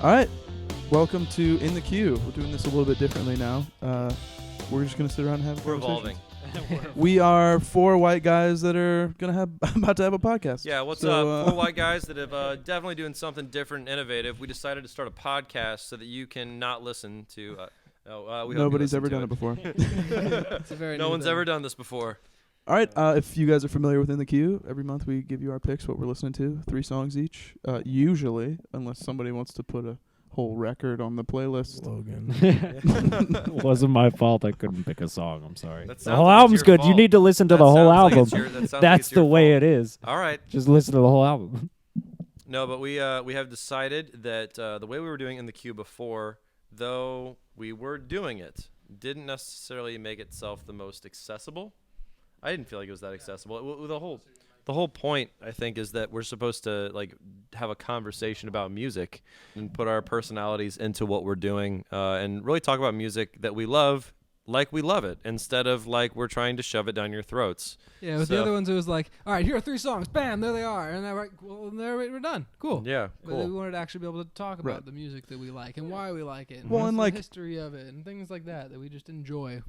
All right. Welcome to In the Queue. We're doing this a little bit differently now. We're just going to sit around and have We're conversations. evolving. We are four white guys that are about to have a podcast. Yeah, what's up? Four white guys that have definitely doing something different and innovative. We decided to start a podcast so that you can not listen to. Nobody's ever done it before. It's a very No new one's thing. ever done this before. All right. If you guys are familiar with In the Queue, every month we give you our picks, what we're listening to, 3 songs each. Usually, unless somebody wants to put a whole record on the playlist. Logan. Wasn't my fault. I couldn't pick a song. I'm sorry. That The sounds whole like it's album's your good. You fault. need to listen to That the whole sounds like album. it's your- that sounds like That's it's your the way fault. it is. All right. Just listen to the whole album. No, but we have decided that the way we were doing In the Queue before, though we were doing it, didn't necessarily make itself the most accessible. I didn't feel like it was that accessible. The whole point, I think, is that we're supposed to like have a conversation about music and put our personalities into what we're doing, and really talk about music that we love, like we love it, instead of like we're trying to shove it down your throats. Yeah, with the other ones, it was like, all right, here are 3 songs. Bam, there they are. And they're like, well, there we're done. Cool. Yeah, But we cool. wanted to actually be able to talk about Right. the music that we like and why we like it. And Well, what's and, the like- history of it and things like that we just enjoy.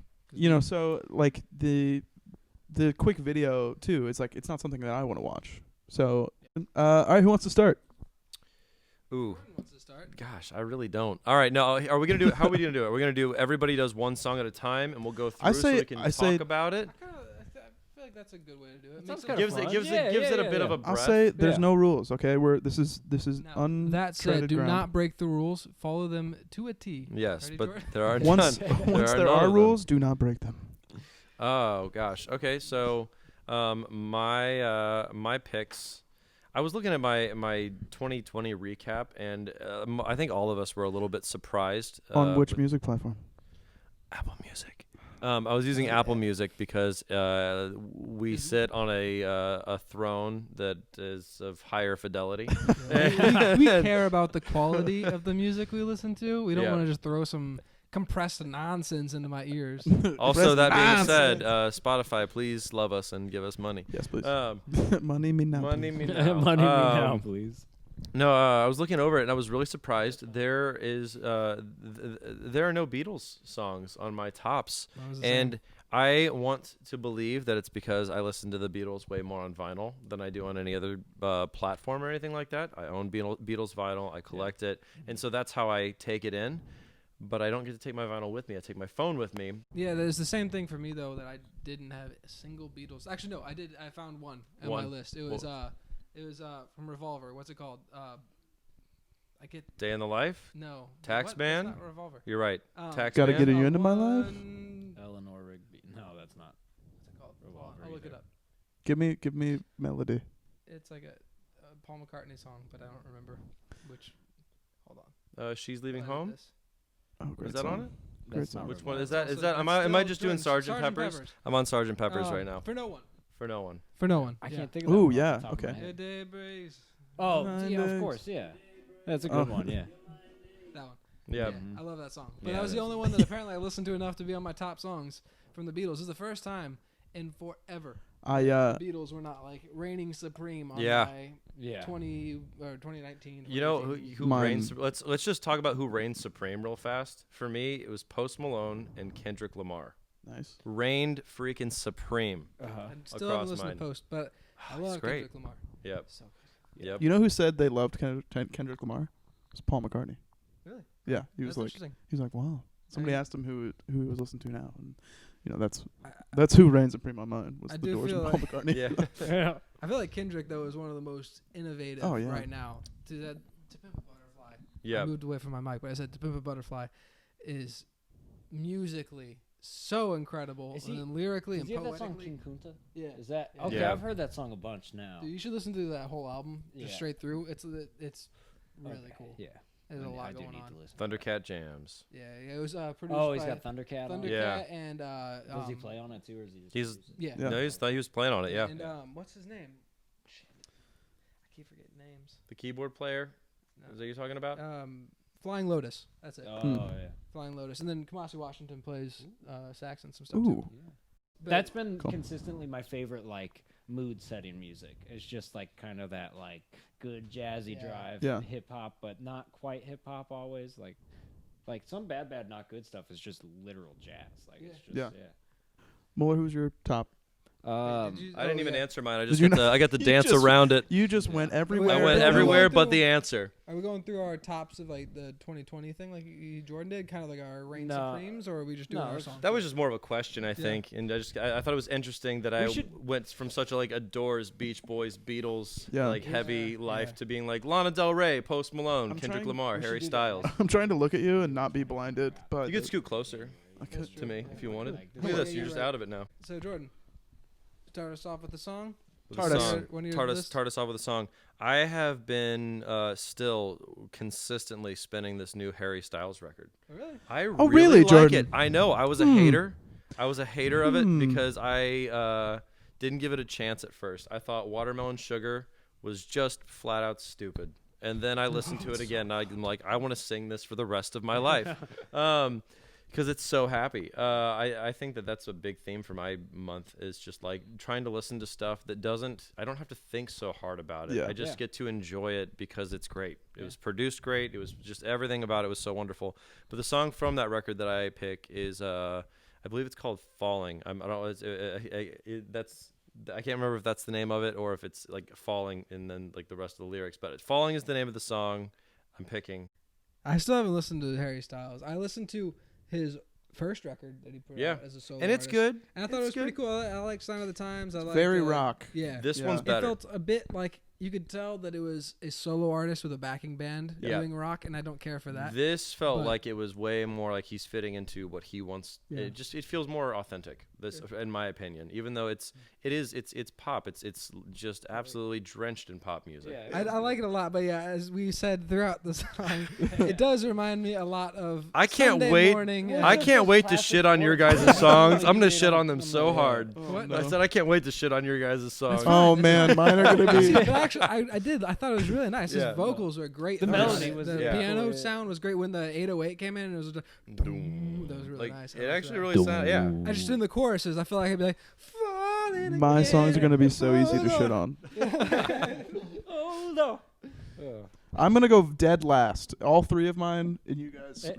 So like the quick video too, it's like it's not something that I want to watch. So all right, who wants to start? Ooh, Who wants to start? gosh, I really don't. All right, no, are we gonna do? How are we gonna do it? We're gonna do everybody does one song at a time, and we'll go through so we can talk about it. I feel like that's a good way to do it. sounds Makes kinda it Gives fun. it gives Yeah, it gives yeah, it a yeah, bit of yeah. a breath. I'll say there's Yeah. no rules. Okay, this is Now, that said, untreaded do ground. not break the rules. Follow them to a T. Yes, Ready, but Jordan? there are once none. once there none are of them. rules, do not break them. Oh gosh. Okay, so my picks. I was looking at my 2020 recap, and I think all of us were a little bit surprised. On which with music platform? Apple Music. I was using Apple Music because we sit on a throne that is of higher fidelity. we care about the quality of the music we listen to. We don't Yeah. want to just throw some compressed nonsense into my ears. Also, that being nonsense. said, Spotify, please love us and give us money. Yes, please. Money Money me now. me please. now. Money me now, please. No, I was looking over it and I was really surprised. There is there are no Beatles songs on my tops, That was the same. and I want to believe that it's because I listen to the Beatles way more on vinyl than I do on any other platform or anything like that. I own Beatles vinyl. I collect it, and so that's how I take it in. But I don't get to take my vinyl with me. I take my phone with me. Yeah, there's the same thing for me though, that I didn't have a single Beatles. Actually, no, I did. I found one on my One. list. It was from Revolver. What's it called? I get Day in the Life. no. Tax What? Man? That's not Revolver. You're right. Tax Gotta Man? get you into my life? Eleanor Rigby. No, that's not. What's it called? Revolver I'll look it either. up. Give me melody. It's like a Paul McCartney song, but I don't remember which. Hold on. She's Leaving I'll edit Home. this. Oh, great Is that song. on it? Great That's song. not Which one Revolver. is that? Also- Is that? Am it's I still just doing Sgt. Pepper's? I'm on Sgt. Pepper's right now. For no one. For no one. For no one. I Yeah. can't think of that Ooh, one off yeah, the top of my okay. The head. day breaks. Oh, Nine yeah, of days. course, yeah. That's a good Oh. one, yeah. That one. Yeah. Mhm. I love that song. But Yeah, that was the that's- only one that apparently I listened to enough to be on my top songs from the Beatles. This is the first time in forever I the Beatles were not like reigning supreme on Yeah. my Yeah. 2019. You know 2018. who Mine- reigns? Let's just talk about who reigns supreme real fast. For me, it was Post Malone and Kendrick Lamar. nice. Reigned freaking supreme. Uh-huh. I still haven't across listened mine. to Post, but I It's love great. Kendrick Lamar. Yep. So good. Yep. You know who said they loved Kendrick Lamar? It was Paul McCartney. Really? Yeah, he was That's like, interesting. he's like, wow. Somebody I- asked him who he was listening to now, and that's I- that's who reigns supreme on mine. Was I the do Doors feel and Paul like- McCartney. Yeah. I feel like Kendrick though is one of the most innovative Oh, yeah. right now. To Pimp a Butterfly. I Yeah. moved away from my mic, but I said To Pimp a Butterfly is musically so incredible, Is he- and then lyrically Does and he have that song poetically. King Kunta? Yeah. Is that Yeah. okay? Yeah. I've heard that song a bunch now. Dude, you should listen to that whole album just Yeah. straight through. It's really Okay, cool. Yeah. There's a I lot do going need on. to listen. Thundercat jams. Yeah, it was produced Oh, he's by got Thundercat on. Thundercat Yeah. and Does he play on it too, or is he just? He's- produce it? Yeah. Yeah. No, he was playing on it. Yeah. And what's his name? Shit. I keep forgetting names. The keyboard player. No. Is that you talking about? Flying Lotus. That's it. Oh Hmm. yeah. Flying Lotus. And then Kamasi Washington plays sax and some stuff Ooh, too. But That's been Cool. consistently my favorite like mood setting music. It's just like kind of that like good jazzy drive, Yeah. hip hop, but not quite hip hop always. Like some bad not good stuff is just literal jazz. Like it's just Yeah. Muller, who's your top? I didn't even answer mine. I Did just you get not- I got to you dance just- around it. You just went everywhere. I went We're everywhere going but through- the answer. Are we going through our tops of like the 2020 thing like Jordan did, kind of like our reign No. supremes, or are we just doing No, our it's- songs? That was just more of a question, I think, and I thought it was interesting that I went from such a like Adores, Beach Boys, Beatles, Yeah. like heavy Yeah. life Yeah. to being like Lana Del Rey, Post Malone, I'm Kendrick trying- Lamar, we should Harry do that. Styles. I'm trying to look at you and not be blinded, but You could scoot closer I could. to me if you wanted. Like Look at this. this, you're just out of it now. So Jordan, start us off with the song. With Start a us. song. One of your Start us, lists? start us off with a song. I have been still consistently spinning this new Harry Styles record. Oh, really? I Oh, really really, like Jordan? it. I know. I was a Hmm. hater. I was a hater of it Hmm. because I didn't give it a chance at first. I thought Watermelon Sugar was just flat out stupid. And then I listened to it again. And I'm like, I want to sing this for the rest of my life. Because it's so happy. I think that's a big theme for my month is just like trying to listen to stuff that I don't have to think so hard about it. Yeah. I just get to enjoy it because it's great. It was produced great. It was just everything about it was so wonderful. But the song from that record that I pick is, I believe it's called Falling. I don't know. I can't remember if that's the name of it or if it's like Falling and then like the rest of the lyrics. But Falling is the name of the song I'm picking. I still haven't listened to Harry Styles. I listened to his first record that he put out as a solo And it's artist. good. And I thought it was pretty cool. I like Sign of the Times. I like Very rock. Yeah. This Yeah. one's It It better. felt a bit like you could tell that it was a solo artist with a backing band Yeah. doing rock, and I don't care for that. This felt But- like it was way more like he's fitting into what he wants. Yeah. It feels more authentic. This, in my opinion, even though it's pop. It's just absolutely drenched in pop music. I like it a lot, but yeah, as we said throughout the song, it does remind me a lot of I can't Sunday wait- morning. I can't wait to shit on your guys' songs. I'm gonna shit on them so hard. What? I said I can't wait to shit on your guys' songs. Oh man, mine are gonna See, be. but actually, I did. I thought it was really nice. Yeah. His vocals were great. The melody was the yeah. piano cool, yeah. sound was great when the 808 came in. And it was just, Doom. that was really Like nice. I it liked actually that. really sounded. Yeah. I just in the choruses, I feel like I'd be like, falling My songs are again, gonna be so easy to shit falling on. Oh no. I'm gonna go dead last. All three of mine and you guys,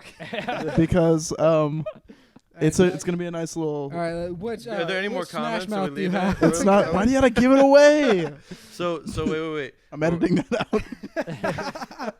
because it's gonna be a nice little. All right, which Are there any more which Smash comments? Are we Mouth do you leaving have? it? It's not. Why do you gotta give it away? So wait. I'm editing that out.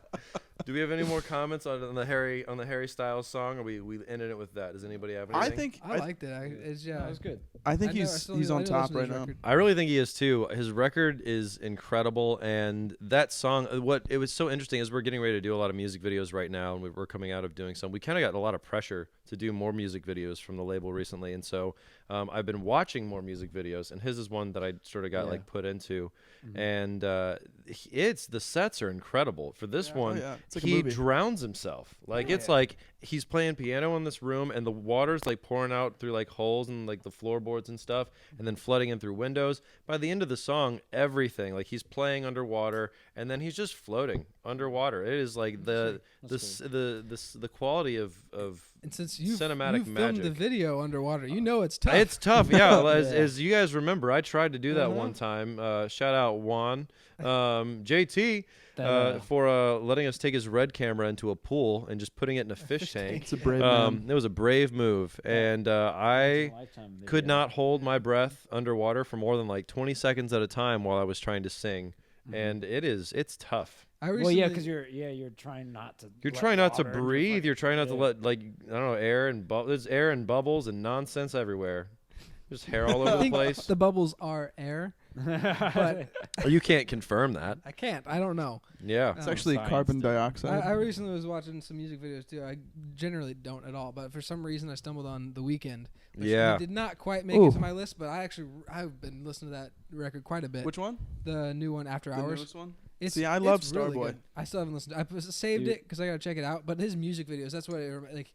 Do we have any more comments on the Harry Styles song? Or we ended it with that? Does anybody have anything? I liked it. It's That was good. I think I know, I he's still he's need- I on need to top listen to right his now. record. I really think he is too. His record is incredible, and that song. What it was so interesting is we're getting ready to do a lot of music videos right now, and we're coming out of doing some. We kind of got a lot of pressure to do more music videos from the label recently, and so I've been watching more music videos, and his is one that I sort of got like put into, and the sets are incredible. For this one, yeah. It's like a he movie. drowns himself. Like it's like he's playing piano in this room, and the water's like pouring out through like holes in like the floorboards and stuff, and then flooding in through windows. By the end of the song, everything like he's playing underwater, and then he's just floating underwater. It is like the quality of And since you cinematic filmed magic. the video underwater, you know it's tough. It's tough, yeah. As you guys remember, I tried to do that one time. Shout out Juan, JT, for letting us take his Red camera into a pool and just putting it in a fish tank. It's a brave man. It was a brave move, and I could not hold my breath underwater for more than like 20 seconds at a time while I was trying to sing, and it's tough. Well, yeah, because you're trying not to. You're let trying not to water in your breathe. fucking- You're trying not to yeah. let there's air and bubbles and nonsense everywhere. There's hair all over the place. the bubbles are air, but Or you can't confirm that. I can't. I don't know. Yeah. It's actually science carbon stuff. dioxide. I recently was watching some music videos too. I generally don't at all, but for some reason I stumbled on The Weeknd. Which Yeah. did not quite make Ooh. it to my list, but I've been listening to that record quite a bit. Which one? The new one, After The Hours. newest one? It's, See, I love it's really Starboy. good. I still haven't listened. I saved Dude. it because I gotta check it out. But his music videos, that's what it like.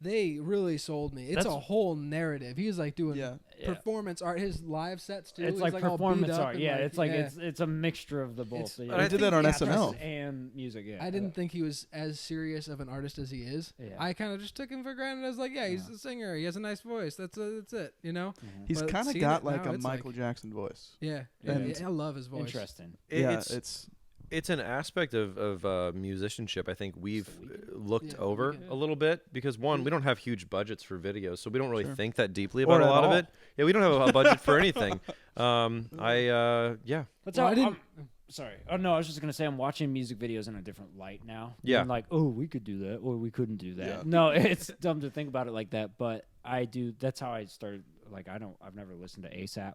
they really sold me. It's a That's- whole narrative. He's like doing Yeah. performance art. His live sets too. It's he's like all beat performance up art. and Yeah, it's like yeah. it's a mixture of the both. But We I did think that on the SNL. and music. Yeah, I didn't think he was as serious of an artist as he is. Yeah. I kind of just took him for granted. I was like, yeah, he's a singer. He has a nice voice. That's it. You know. He's But kind of seeing got it like now, a it's Michael like- Jackson voice. Yeah. And- I love his voice. Interesting. Yeah, It's an aspect of musicianship I think we've looked Yeah, over we can- a little bit because one, we don't have huge budgets for videos, so we don't really Sure. think that deeply Or about a at lot of all. it. Yeah, we don't have a budget for anything. Yeah. That's Well, how I didn't- sorry. Oh no, I was just gonna say I'm watching music videos in a different light now. Yeah. And like, oh, we could do that, or we couldn't do that. Yeah. No, it's dumb to think about it like that, but I do. That's how I started. Like, I've never listened to ASAP.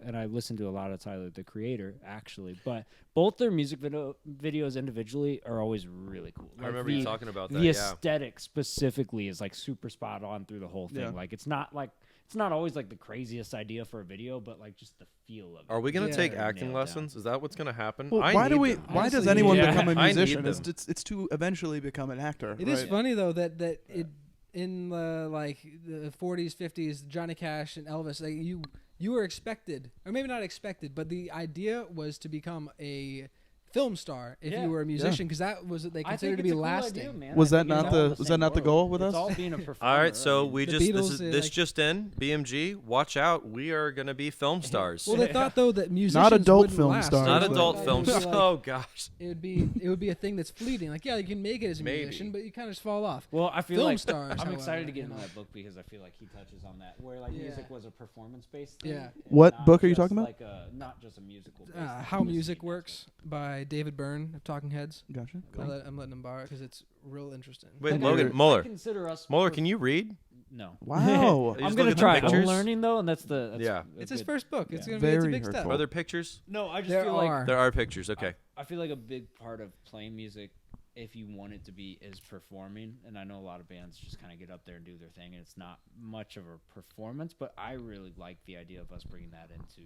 And I listened to a lot of Tyler, the Creator, actually. But both their music videos individually are always really cool. I remember you talking about that. The Yeah. aesthetic specifically is like super spot on through the whole thing. Yeah. Like it's not always like the craziest idea for a video, but like just the feel of it. Are we gonna Yeah. take Nailed acting down. lessons? Is that what's gonna happen? Well, I why need do we? them. Why does Honestly, anyone yeah. become a I need musician? them. It's to eventually become an actor. It is right? funny though that it in the like the 40s, 50s, Johnny Cash and Elvis, like you were expected, or maybe not expected, but the idea was to become a film star if Yeah. you were a musician, because that was what they I considered think to be it's a cool lasting. idea, man. Was I that think it's not all in the- was same that not the world. goal with it's us? all being a performer. All right, so I mean, we The just Beatles, this like- just in BMG. Watch out, we are gonna be film stars. Well, they thought though that musicians adult wouldn't film last. stars, Not but- adult It would films. be like- Oh gosh. it would be a thing that's fleeting. Like, yeah, you can make it as a Maybe. musician, but you kind of just fall off. Well, I feel Film like stars, I'm excited however, to get you into know. that book because I feel like he touches on that, where like Yeah. music was a performance-based thing. Yeah. and What not book are you just talking about? Like not just a musical. How Music Works by David Byrne of Talking Heads. Gotcha. I'm letting him borrow it because it's real interesting. Wait, Like Logan, you're- Mueller. Consider us. Mueller, can you read? No. Wow. You I'm just gonna look at the try. I'm pictures? learning though, and that's the Yeah. It's his first book. It's Yeah. gonna be it's a Very big step. hurtful. Are there pictures? No, I just There feel are. like There are pictures. Okay. I feel like a big part of playing music, if you want it to be, is performing. And I know a lot of bands just kind of get up there and do their thing, and it's not much of a performance. But I really like the idea of us bringing that into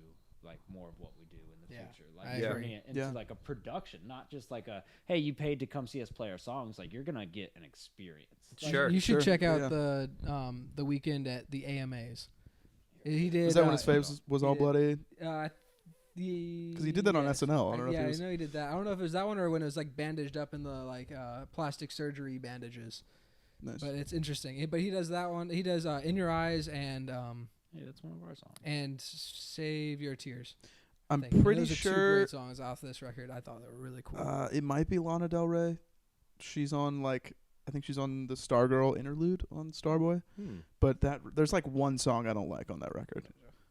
like more of what we do in the Yeah, future, like I turning agree. it into Yeah. like a production, not just like a hey, you paid to come see us play our songs. Like you're gonna get an experience. Like, Sure. You should Sure, check out yeah. the weekend at the AMAs. He did. Is that when his face was all he did- bloody? Because Because he did that on SNL. I don't know yeah, if it was. I know he did that. I don't know if it was that one or when it was like bandaged up in the like plastic surgery bandages. Nice. But it's interesting. But he does that one. He does In Your Eyes and yeah, that's one of our songs. Save Your Tears. I'm I think. pretty Those are two sure great songs off this record. I thought they were really cool. it might be Lana Del Rey. She's on I think she's on the Stargirl interlude on Starboy. But there's like one song I don't like on that record,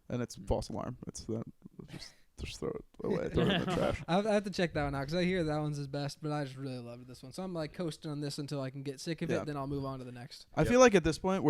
and it's False Alarm. It's that. Just throw it away. Throw it in the trash. I have to check that one out because I hear that one's his best, but I just really loved this one. So I'm like coasting on this until I can get sick of Yeah. it. Then I'll move on to the next. I feel like at this point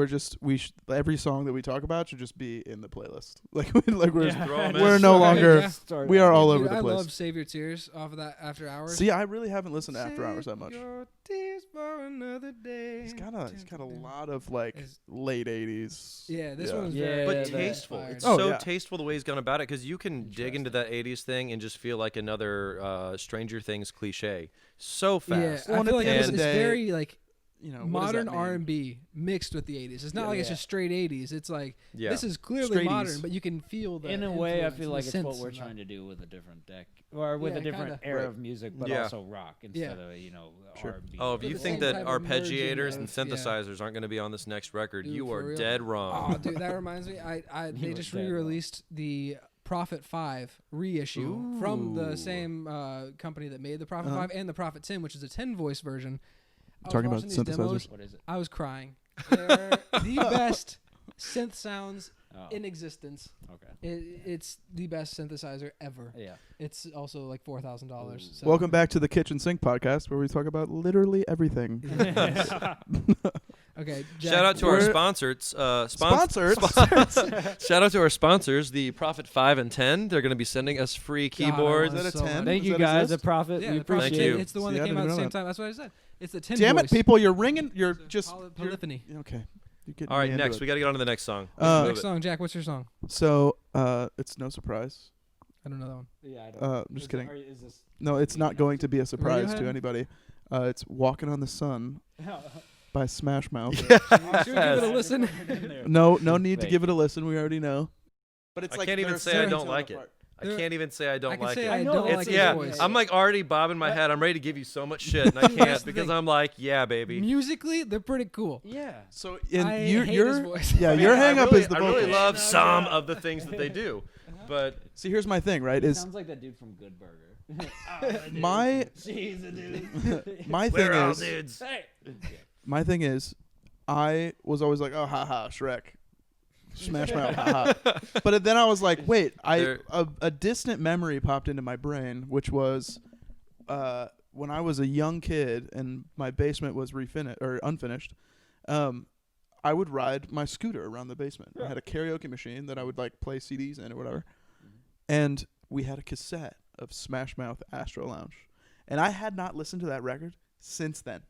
every song that we talk about should just be in the playlist. We're Throw 'em in. we're no Right, longer yeah. we are all over Dude, the I place. love Save Your Tears off of that After Hours. See, I really haven't listened to After Hours that much. Save your tears for another day. He's got a lot of like It's- late 80s. Yeah, this Yeah. one was Yeah, very But that- tasteful. inspired. It's Oh, so yeah. tasteful the way he's gone about it because you can dig into that 80s thing and just feel like another Stranger Things cliche so fast. Yeah, Well, I and feel at like the end it's, of it's the day, very like You know, what does modern that mean? R&B mixed with the 80s. It's not Yeah. like it's Yeah. just straight 80s. It's like Yeah. this is clearly Straight modern, 80s. but you can feel the In a way, I influence feel and like the it's what synths we're and trying to do with a different deck or with Yeah, a different kinda. era Right. of music, but Yeah. also rock instead of Sure. R&B. Oh, if But you the think same that type of merging arpeggiators and of- yeah. synthesizers aren't going to be on this next record, Dude, you for are real. dead wrong. Oh, dude, that reminds me. They You just were dead wrong. re-released the Prophet 5 reissue from the Ooh. same company that made the Prophet Uh-huh. 5 and the Prophet 10, which is a 10-voice version. I was Talking about watching these demos, synthesizers. What is it? I was crying. They're the best synth sounds Oh, in existence. okay. It's the best synthesizer ever. Yeah. It's also like $4,000. So. Welcome back to the Kitchen Sink podcast, where we talk about literally everything. Okay. Shout out to our We're- sponsors. Sponsored. Shout out to our sponsors, the Prophet 5 and 10. They're going to be sending us free God, I keyboards. want Is that a so 10? much. Thank Does you that guys, exist? the Prophet. Yeah, we the Prophet appreciate 10, it. it's the one See, that I came out at the didn't know same that. time. That's what I said. It's the 10 Damn it, voice. people! You're ringing. You're just. Polyphony. Okay. You're getting All right, me into next. it. We got to get on to the next song. Uh, Next song, Jack. What's your song? So, it's no surprise. I don't know that one. Yeah, I don't. I'm just kidding. Is this? No, it's not going to be a surprise to Radiohead? anybody. It's "Walking on the Sun" by Smash Mouth. Should we give it a listen? No need to Fake. give it a listen. We already know. But it's I like can't even they're say I so don't torn like it. apart. I can't even say I don't I can like say it. I know, don't it's- like yeah, his voice. I'm like already bobbing my head. I'm ready to give you so much shit, and I That's can't the because thing. I'm like, yeah, baby. Musically, they're pretty cool. Yeah. So I and hate his your voice. yeah, your hang up is the I vocals. really love No, some yeah. of the things that they do, but See, here's my thing, right? Is Sounds like that dude from Good Burger. my She's a dude. my thing we're all is dudes. Hey. my thing is I was always like, oh, haha, Shrek. Smash Mouth, haha. But then I was like, wait, a distant memory popped into my brain, which was when I was a young kid and my basement was unfinished. I would ride my scooter around the basement. I had a karaoke machine that I would like play CDs in or whatever, and we had a cassette of Smash Mouth Astro Lounge, and I had not listened to that record since then,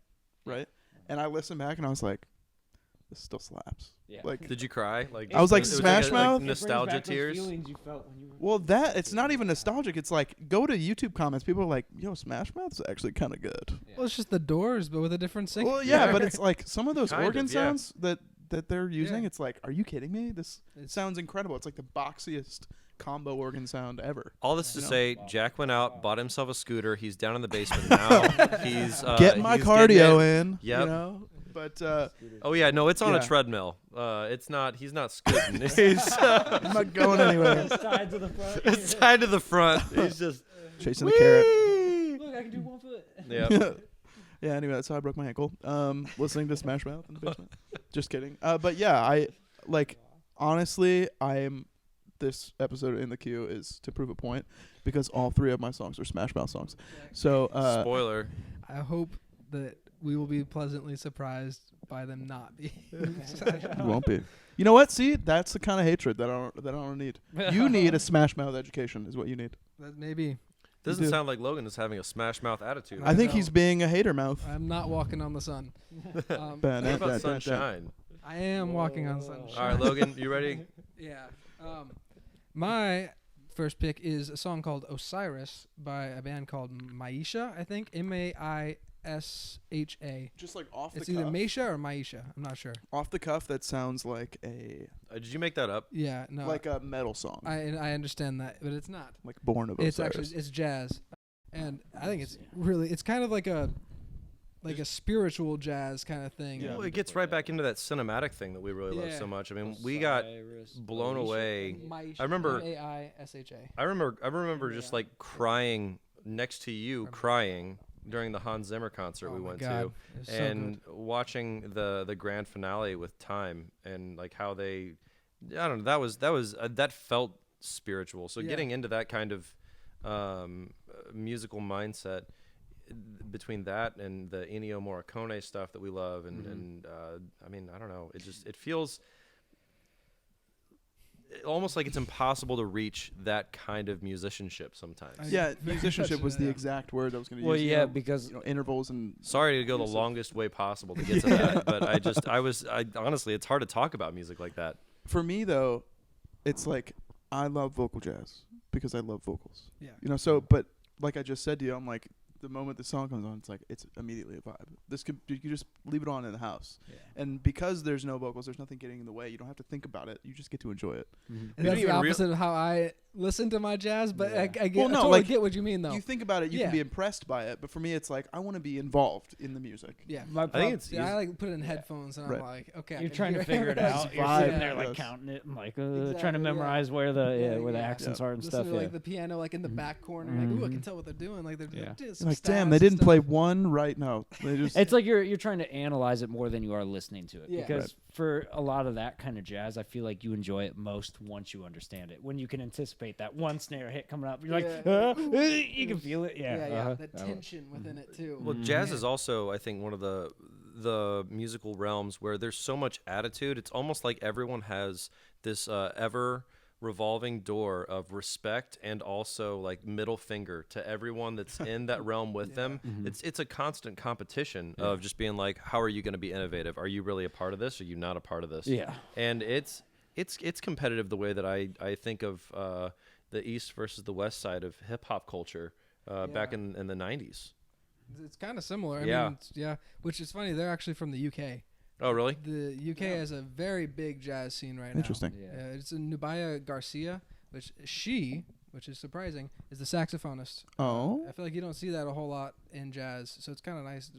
right? And I listened back and I was like, this still slaps. Yeah. Like, Did you cry? Like I was like, it Smash like Mouth? nostalgia tears. Feelings you felt when you were well, that it's not even nostalgic. It's like go to YouTube comments. People are like, "Yo, Smash Mouth's actually kind of good." Well, it's just the Doors, but with a different singer. Well, yeah, Yeah. but it's like some of those Kind organ of, yeah. sounds that they're using. Yeah. It's like, are you kidding me? This It's- sounds incredible. It's like the boxiest combo organ sound ever. All this to You know? say, Jack went out, bought himself a scooter. He's down in the basement now. He's Get my he's cardio getting it. in. Yep. You know, but Oh yeah, no, it's on Yeah. a treadmill. It's not. He's not scooting. He's I'm not going anywhere. It's tied to the front. it's tied to the front. He's just Chasing the carrot. Look, I can do 1 foot. yeah. Yeah, anyway, that's how I broke my ankle. Listening to Smash Mouth in the basement. Just kidding. But yeah, I like honestly, this episode in the queue is to prove a point because all 3 of my songs are Smash Mouth songs. So Spoiler. I hope that we will be pleasantly surprised by them not being. you won't be. You know what? See, that's the kind of hatred that I don't need. You need a Smash Mouth education, is what you need. That maybe Doesn't do. sound like Logan is having a smash mouth attitude. I think know. he's being a hater mouth. I'm not walking on the sun. Ba- What da- about da- da- da. sunshine? I am walking on sunshine. All right, Logan, you ready? Yeah. My first pick is a song called Osiris by a band called Maisha, I think. Maisha. Just like off It's the either cuff. Maisha or Maisha. I'm not sure. Off the cuff, that sounds like a Did you make that up? Yeah, no. like a metal song, I understand that, but it's not. like Born of It's Osiris. actually it's jazz. And I think it's kind of like a spiritual jazz kind of thing. Yeah. Well, it gets right back into that cinematic thing that we really love Yeah. so much. I mean, we got blown away. Maisha. I remember- Maisha. I remember just like crying next to you, crying during the Hans Zimmer concert we went to. It was so And watching the grand finale with Time and like how they, I don't know, that felt spiritual. So Yeah. getting into that kind of musical mindset between that and the Ennio Morricone stuff that we love, and I mean, I don't know, it feels almost like it's impossible to reach that kind of musicianship sometimes. Yeah, musicianship was the Yeah. exact word I was going to use. Well, you yeah, know, because intervals and Sorry to go the longest way possible to get to that, but I honestly, it's hard to talk about music like that. for me though, it's like I love vocal jazz because I love vocals. Yeah. You know, so but like I just said to you, I'm like the moment the song comes on, it's like it's immediately a vibe. You can just leave it on in the house, and because there's no vocals, there's nothing getting in the way. You don't have to think about it. You just get to enjoy it. And don't that's the even opposite of how I listen to my jazz, but I get, Well, no, I totally like, get what you mean though. You think about it, you can Yeah. be impressed by it, but for me, it's like I want to be involved in the music. Yeah. my I prob- think it's Yeah, I like put it in headphones and Right. I'm like, okay. I you're can trying to hear figure it out. You're vibe, sitting there like yes. counting it and like Exactly, trying to yeah. memorize where the Yeah, where the yeah. accents are and Listen stuff. to Yeah. like the piano like in the back corner. Like, ooh, I can tell what they're doing. Like they're Yeah. doing You're some like, damn, stabs they and didn't stuff. play one right. No, they just. It's like you're trying to analyze it more than you are listening to it. Yeah. Because Right. for a lot of that kind of jazz, I feel like you enjoy it most once you understand it. When you can anticipate that one snare hit coming up, you're like, Yeah. you can feel it. Yeah. Yeah, uh-huh. the tension within it too. Well, jazz is also, I think, one of the musical realms where there's so much attitude. It's almost like everyone has this ever revolving door of respect and also like middle finger to everyone that's in that realm with them. It's a constant competition of just being like, how are you going to be innovative? Are you really a part of this? Or are you not a part of this? Yeah. And it's competitive the way that I think of the East versus the West side of hip hop culture back in the 90s. It's kind of similar. I Yeah. mean, yeah. Which is funny. They're actually from the UK. Oh, really? The UK has a very big jazz scene right Interesting. now. Yeah. It's Nubia Garcia, which is surprising, is the saxophonist. Oh. I feel like you don't see that a whole lot in jazz, so it's kind of nice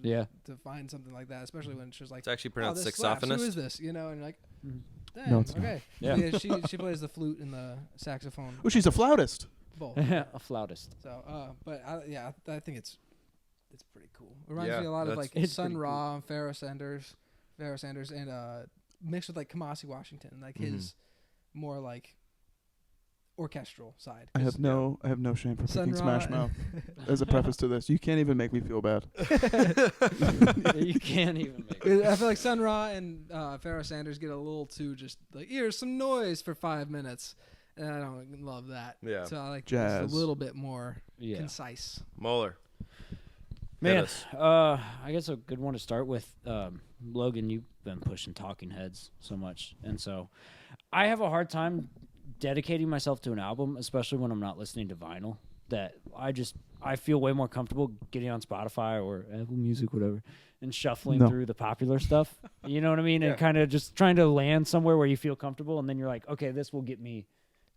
to find something like that, especially when it's just like, It's actually oh, pronounced this slaps. Who saxophonist. is this? You know, and you're like, dang, No, it's not. okay. Yeah. She plays the flute and the saxophone. Oh, she's a flautist. Both. A flautist. So, but I think it's pretty cool. It reminds Yeah, me a lot of that's- like It's Sun pretty Ra and Pharoah Sanders, and mixed with like Kamasi Washington, like his more like orchestral side. I have no shame for Sun picking Ra Smash and- Mouth as a preface to this. You can't even make me feel bad. You can't even make it. I feel like Sun Ra and Pharoah Sanders get a little too just like, here's some noise for 5 minutes. And I don't love that. Yeah. So I like Jazz. just a little bit more Yeah. concise. Moeller. Man, Hit us. I guess a good one to start with. Logan, you've been pushing Talking Heads so much, and so I have a hard time dedicating myself to an album, especially when I'm not listening to vinyl. That I feel way more comfortable getting on Spotify or Apple Music, whatever, and shuffling through the popular stuff. You know what I mean? And kind of just trying to land somewhere where you feel comfortable, and then you're like, okay, this will get me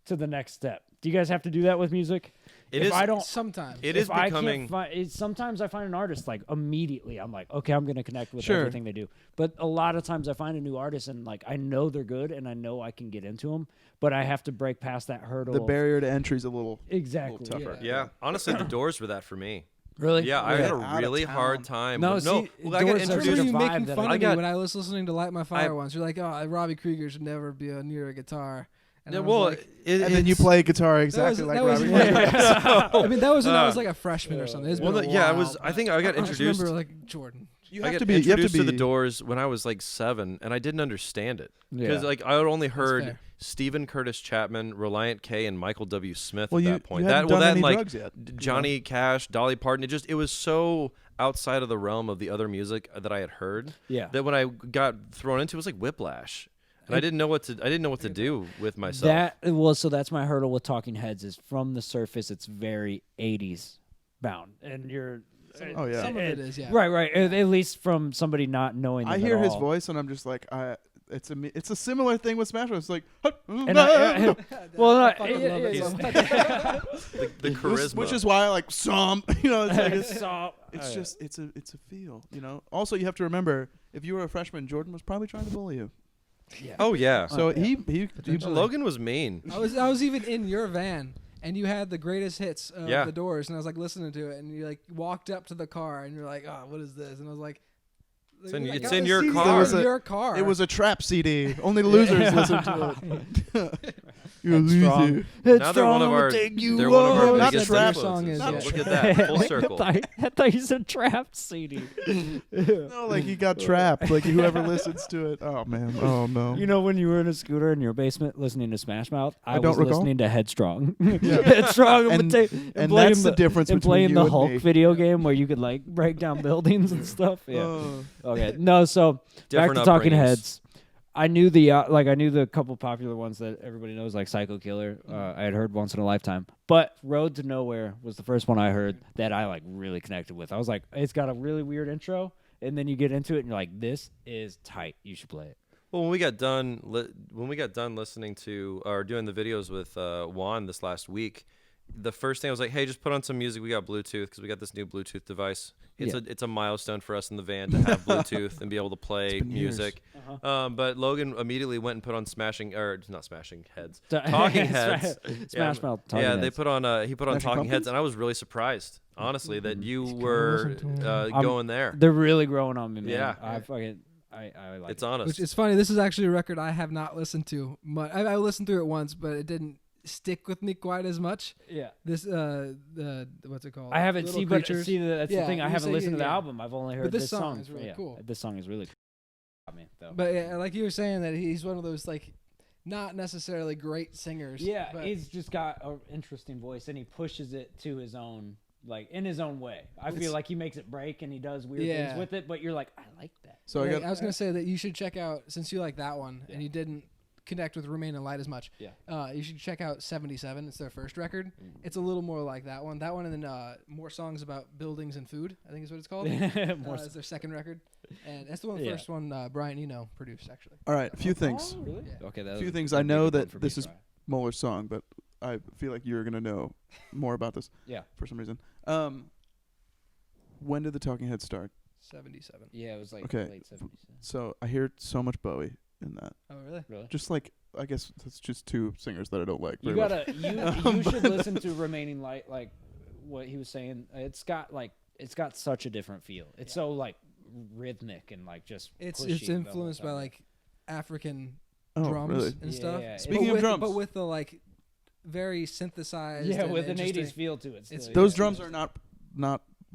to the next step. Do you guys have to do that with music? It If is- I don't, Sometimes. It is if I becoming. can't sometimes I find an artist like immediately I'm like, okay, I'm gonna connect with Sure. everything they do. But a lot of times I find a new artist and like I know they're good and I know I can get into them, but I have to break past that hurdle. The of- barrier to entry is a little exactly. tougher. Yeah. Honestly, the Doors were that for me. Really? Yeah, I Yeah. had Out a of really town. hard time. No, with- see, I got Doors I are remember introduced. such a you making vibe that fun I of got- me when I was listening to Light My Fire I- once. You're like, oh, Robbie Krieger should never be near a guitar. And Yeah, I was well, like, And then you play guitar exactly like Robbie. I mean, that was when I was like a freshman or something. It's Well, been a yeah, I while, was. I but think I got I just introduced. remember like Jordan. You I have got to be. You have to introduced be. to the Doors when I was like 7, and I didn't understand it because like I had only heard fair. Stephen Curtis Chapman, Reliant K, and Michael W. Smith Well, at you, that point. you That hadn't well, done that any and, like drugs yet. Johnny Cash, Dolly Parton. It was so outside of the realm of the other music that I had heard. Yeah. That when I got thrown into, it was like whiplash, and I didn't know what to do with myself. So that's my hurdle with Talking Heads is from the surface it's very 80s bound. And you're Oh yeah. Some of it is, yeah. Right. At least from somebody not knowing them I at hear his all. voice and I'm just like, it's a similar thing with Smash Bros. It's like, And well, I fucking love it He's- so much. the charisma, which is why I like some. You know, it's like So- it's just it's a feel. You know. Also, you have to remember if you were a freshman, Jordan was probably trying to bully you. oh yeah. So he Potentially. Logan was mean. I was even in your van, and you had the greatest hits of Yeah. the Doors, and I was like listening to it, and you like walked up to the car, and you're like, oh, what is this? And I was like, It's in- I it's got in the your CD car. in It was a- your car. It was a trap CD. Only losers listen to it. You're a Headstrong. loser. Now they're one of our. you They're one of our up. Not biggest trap influences. song is, Look yeah. at that full circle. I thought you said trap CD. No, like he got trapped. Like whoever listens to it. Oh man. Oh no. You know when you were in a scooter in your basement listening to Smash Mouth? I don't was recall. listening to Headstrong. Headstrong And- and and playing that's the difference and between playing you the and Hulk me. video game where you could like break down buildings and stuff. Yeah. Oh. Okay. No, so Different back to Talking upbringings. Heads. I knew the couple popular ones that everybody knows, like Psycho Killer. I had heard once in a lifetime, but Road to Nowhere was the first one I heard that I like really connected with. I was like, it's got a really weird intro, and then you get into it, and you're like, this is tight. You should play it. Well, when we got done listening to or doing the videos with Juan this last week, the first thing I was like, hey, just put on some music. We got Bluetooth because we got this new Bluetooth device. It's a milestone for us in the van to have Bluetooth and be able to play been years. music. But Logan immediately went and put on not Smashing Heads, Talking Heads. Smash Mouth. Talking Yeah, Heads. they put on he put on Smashing Talking Heads, Pumpkins? and I was really surprised, honestly, that you gonna were listen to going there. They're really growing on me, man. Yeah. I like It's it. honest. Which is funny. This is actually a record I have not listened to much. I listened through it once, but it didn't stick with me quite as much. Yeah. This the what's it called? I haven't Little seen, but Creatures. see, that's Yeah, the thing. I you haven't say listened to the yeah. album. I've only heard But this this song is really yeah, cool. This song is really cool. Got me, though. But yeah, like you were saying that he's one of those like not necessarily great singers. Yeah, but he's just got an interesting voice, and he pushes it to his own, like in his own way. I feel It's- like he makes it break, and he does weird Yeah. things with it. But you're like, I like that. So like, I got. I was gonna say that you should check out since you like that one and you didn't connect with Remain in Light as much. Yeah. You should check out 77. It's their first record. It's a little more like that one. That one, and then more songs about buildings and food, I think is what it's called. It's their second record. And that's the first one Brian Eno produced, actually. All right, a few things. Oh, really? Yeah. Okay. A few things. I know that this is Muller's song, but I feel like you're gonna know more about this. Yeah. For some reason. When did the Talking Heads start? 77. Yeah, it was like Okay. late 70s. So I hear so much Bowie in that. Oh, really? Really? Just like I guess that's just two singers that I don't like. You very much. gotta you should listen to Remaining Light, like what he was saying. It's got such a different feel. It's so like rhythmic and like just It's pushy the whole influenced by time. like African Oh, drums really? and Yeah, stuff. yeah. Speaking but of with, drums. but with the like very synthesized. yeah, and with an interesting- 80s feel to it. Still, It's- yeah. Those drums are not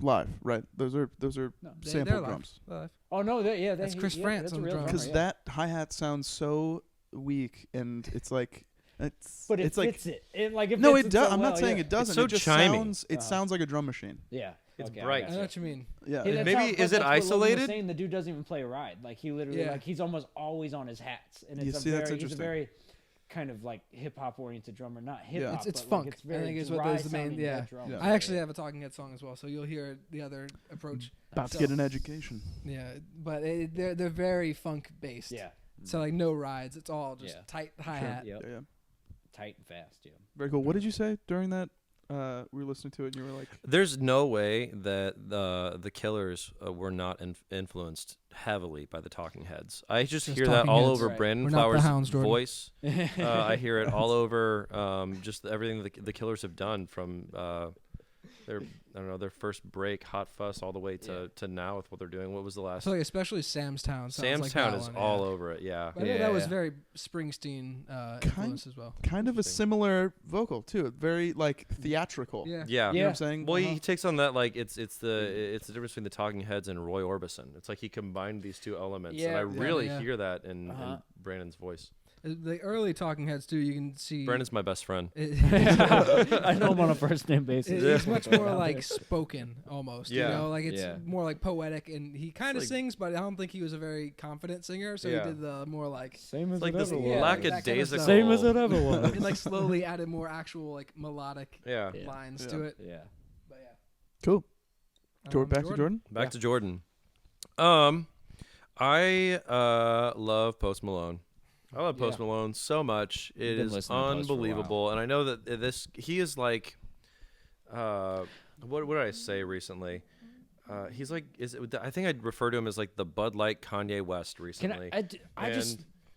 live, right? Those are No, sample they're live. drums. Live. Oh no, That's Chris France that's a on the real drums. Because drummer, that hi-hat sounds so weak, and it's like but it it's like fits it. It like it no, fits it does. so I'm not well, saying yeah. it doesn't. so it just chimey. sounds. It sounds like a drum machine. Yeah, It's okay, bright. I know what you mean. Yeah. Hey, that's Maybe- how- is but it that's what Logan was isolated? saying the dude doesn't even play a ride. Like he literally, Yeah. like he's almost always on his hats, and You it's see, that's he's a interesting. very kind of like hip hop oriented drummer, not hip hop. It's but funk. Like it's I very think is what dry is the main. sounding Yeah. dead drums. Yeah. I actually have a Talking Head song as well, so you'll hear the other approach. About So- to get an education. Yeah, but they're very funk based. Yeah. So like no rides. It's all just Yeah. tight hi hat. Yep. Yeah. Tight and fast. Yeah. Very cool. What did you say during that? We were listening to it, and you were like, There's no way that the Killers were not influenced heavily by the Talking Heads. I just Just hear that Talking all Heads. over Right. Brandon We're not the Flowers' Hounds, Jordan. voice. I hear it all over just everything the Killers have done from their first break, Hot Fuss, all the way to now with what they're doing. What was the I last? feel like especially Sam's Town. sounds Sam's like Town that is one, all yeah. over it. Yeah. But I know that was very Springsteen influence as well. kind of a Interesting. similar vocal too. Very like theatrical. Yeah. Yeah. You know what I'm saying? Well, he takes on that like it's the difference between the Talking Heads and Roy Orbison. It's like he combined these two elements, and Yeah. I really Yeah. hear that in Uh-huh. Brandon's voice. The early Talking Heads too. You can see. Brandon's my best friend. I know him on a first name basis. It's much more like spoken almost. Yeah. You know, like it's Yeah. more like poetic, and he kind of like- sings, but I don't think he was a very confident singer. So Yeah. he did the more like Same as Like it this ever Yeah, was. like that kind of lackadaisical. stuff. Same as it ever was. and like slowly added more actual like melodic Yeah. Yeah. lines Yeah. to it. Yeah. But yeah. Cool. Back to Jordan. Back Yeah. to Jordan. I love Post Malone. I love Post Yeah. Malone so much. It been is listening to Post for a while. unbelievable, and I know that he is like, what did I say recently? He's like, I think I'd refer to him as like the Bud Light Kanye West recently.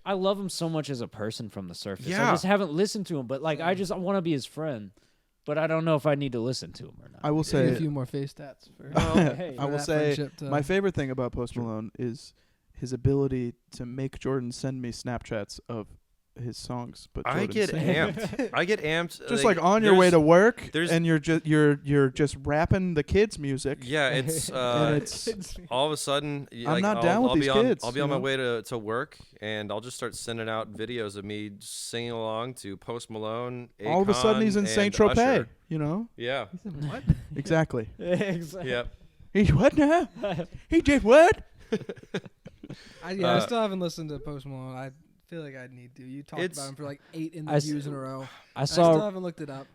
I love him so much as a person from the surface. Yeah. I just haven't listened to him, but like I want to be his friend, but I don't know if I need to listen to him or not. I will Say say. a few more face tats. For, hey, I will that say friendship to- my favorite thing about Post Malone is his ability to make Jordan send me Snapchats of his songs. But I Jordan get sing. amped. I get amped. Just like on your way to work, there's- and you're just rapping the kids' music. Yeah, it's and it's all of a sudden. I'm not down with I'll these be on, kids, I'll be you on my know? way to work, and I'll just start sending out videos of me singing along to Post Malone. all of a sudden he's in Akon, Saint and Tropez. Usher. You know Yeah. what? exactly. exactly. Yep. He what now? He did what? I still haven't listened to Post Malone. I feel like I need to. You talked It's- about him for like 8 I views in a row. I still saw haven't looked it up.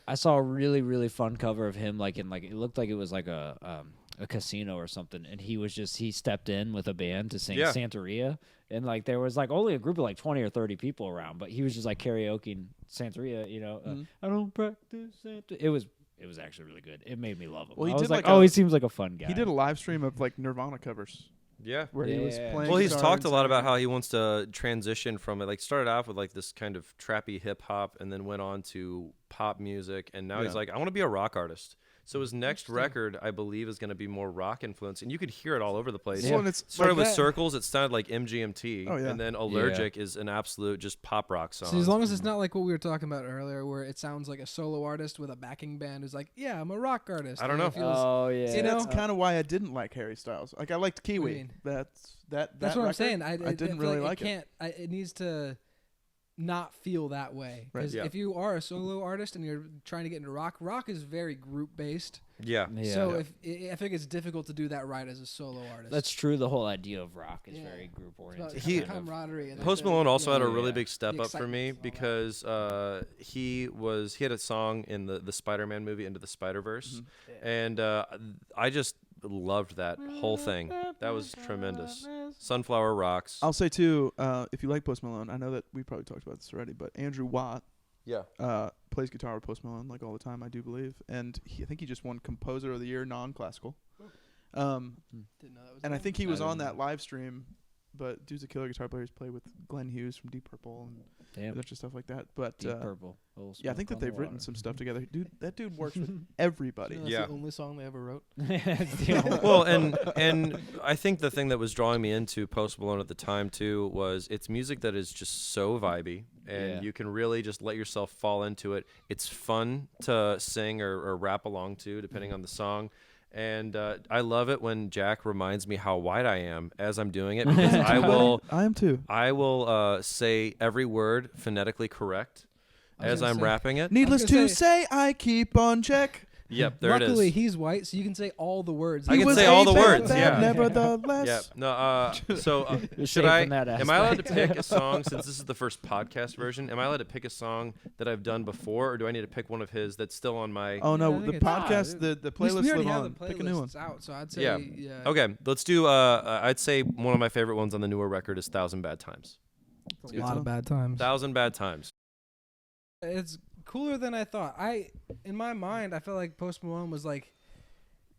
I saw a really really fun cover of him like in like it looked like it was like a casino or something, and he stepped in with a band to sing Yeah. Santeria, and like there was like only a group of like 20 or 30 people around, but he was just like karaokeing Santeria, you know. I don't practice Santeria. It was actually really good. It made me love him. Well, he I was did like, like oh, a- he seems like a fun guy. He did a live stream of like Nirvana covers Yeah. where he was Yeah. playing. Well, he's guitar talked a and lot singing. about how he wants to transition from it. Like started off with like this kind of trappy hip hop, and then went on to pop music, and now he's Yeah. like, I want to be a rock artist. So his next record, I believe, is going to be more rock influenced, and you could hear it all over the place. Well, and it's Started like with that- Circles, it sounded like MGMT, Oh, yeah. and then Allergic is an absolute just pop rock song. So as long as it's not like what we were talking about earlier, where it sounds like a solo artist with a backing band who's like, "Yeah, I'm a rock artist." I don't and know. it feels- Oh yeah. See, You that's know? kind of why I didn't like Harry Styles. Like I liked do you Kiwi. mean? That's That's that what I'm record, saying. I didn't feel really like it. Can't. It needs to not feel that way. Right. Because Yeah. if you are a solo artist and you're trying to get into rock is very group based. Yeah. Yeah. So I think it's difficult to do that right as a solo artist. That's true. The whole idea of rock is Yeah. very group It's about oriented. He- camaraderie. And Post like Malone also had a yeah. really big step The up for me excitement and all because he had a song in the Spider-Man movie Into the Spider-Verse, and I just loved that whole thing. That was tremendous. Sunflower Rocks. I'll say too, if you like Post Malone, I know that we probably talked about this already, but Andrew Watt plays guitar with Post Malone like all the time, I do believe, and I think he just won Composer of the Year non-classical. Didn't know that was And I him. think he was I on didn't that live stream. But dude's a killer guitar player. He's played with Glenn Hughes from Deep Purple and a Damn. bunch of stuff like that. But Deep Purple. yeah, I think that Smoke on they've the written water. some stuff together. That dude works with everybody. You know, that's Yeah. the only song they ever wrote. Well, and I think the thing that was drawing me into Post Malone at the time too was it's music that is just so vibey, and Yeah. you can really just let yourself fall into it. It's fun to sing or rap along to, depending on the song. And I love it when Jack reminds me how white I am as I'm doing it, because I I am too. will say every word phonetically correct I was as gonna I'm say- rapping it. Needless gonna to say, I keep on check. Yep, there Luckily, it is. he's white, so you can say all the words. I He can was say a all the bad words, bad yeah. Nevertheless. Yeah. No. So You're should safe I? in that Am I allowed to aspect. pick a song since this is the first podcast version? Am I allowed to pick a song that I've done before, or do I need to pick one of his that's still on my? Oh Yeah, I no, think the it's- podcast, the We playlist already live have on. the Pick a new one. playlists out, so I'd say Yeah. yeah. Okay, let's do. I'd say one of my favorite ones on the newer record is "Thousand Bad Times." It's Good a lot song. of bad times. "Thousand Bad Times." It's cooler than I thought. In my mind, I felt like Post Malone was like,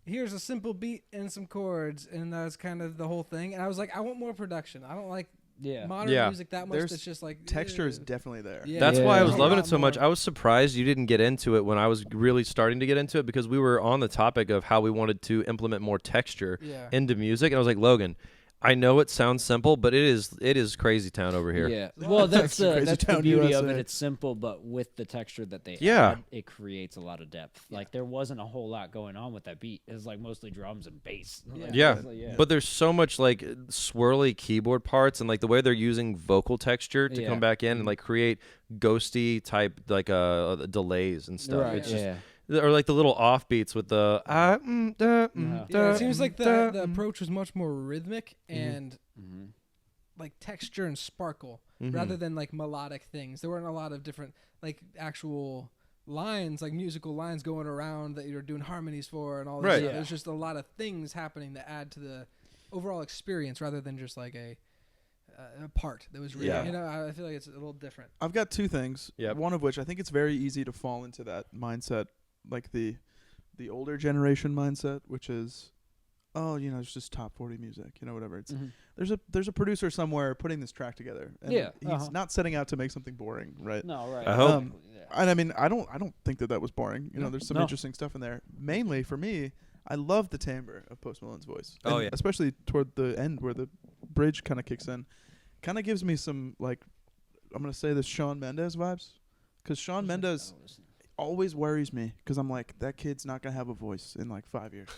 here's a simple beat and some chords, and that's kind of the whole thing. And I was like, I want more production. I don't like Yeah. modern Yeah. music that much. There's That's just like Texture is definitely there. Yeah. That's Yeah. why I was There's a loving lot it so much. more. I was surprised you didn't get into it when I was really starting to get into it, because we were on the topic of how we wanted to implement more texture Yeah. into music, and I was like, Logan, I know it sounds simple, but it is crazy town over here. Yeah. Well, that's Crazy the Town, beauty of USA. it. It's simple, but with the texture that they Yeah. add, it creates a lot of depth. Like there wasn't a whole lot going on with that beat. It was like mostly drums and bass. Like, Yeah. it was like, yeah. But there's so much like swirly keyboard parts, and like the way they're using vocal texture to Yeah. come back in and like create ghosty type like delays and stuff. Right. It's just, Yeah. or like the little offbeats with the Yeah, it seems like the mm. approach was much more rhythmic and Mm-hmm. like texture and sparkle Mhm. rather than like melodic things. There weren't a lot of different like actual lines, like musical lines going around that you're doing harmonies for and all this Right. stuff. Yeah. There's just a lot of things happening that add to the overall experience rather than just like a part that was really, Yeah. you know, I feel like it's a little different. I've got two things. Yep. One of which I think it's very easy to fall into that mindset, like the older generation mindset, which is, oh, you know, it's just top 40 music, you know, whatever. It's Mhm. there's a producer somewhere putting this track together, and Yeah, he's uh-huh. not setting out to make something boring, right? No, right. I hope. Yeah. And I mean, I don't think that was boring. You know, No. there's some No. interesting stuff in there. Mainly for me, I love the timbre of Post Malone's voice. Oh, And yeah. especially toward the end where the bridge kind of kicks in, kind of gives me some like, I'm gonna say this Shawn Mendes vibes, because Shawn Mendes always worries me because I'm like, that kid's not gonna have a voice in like 5 years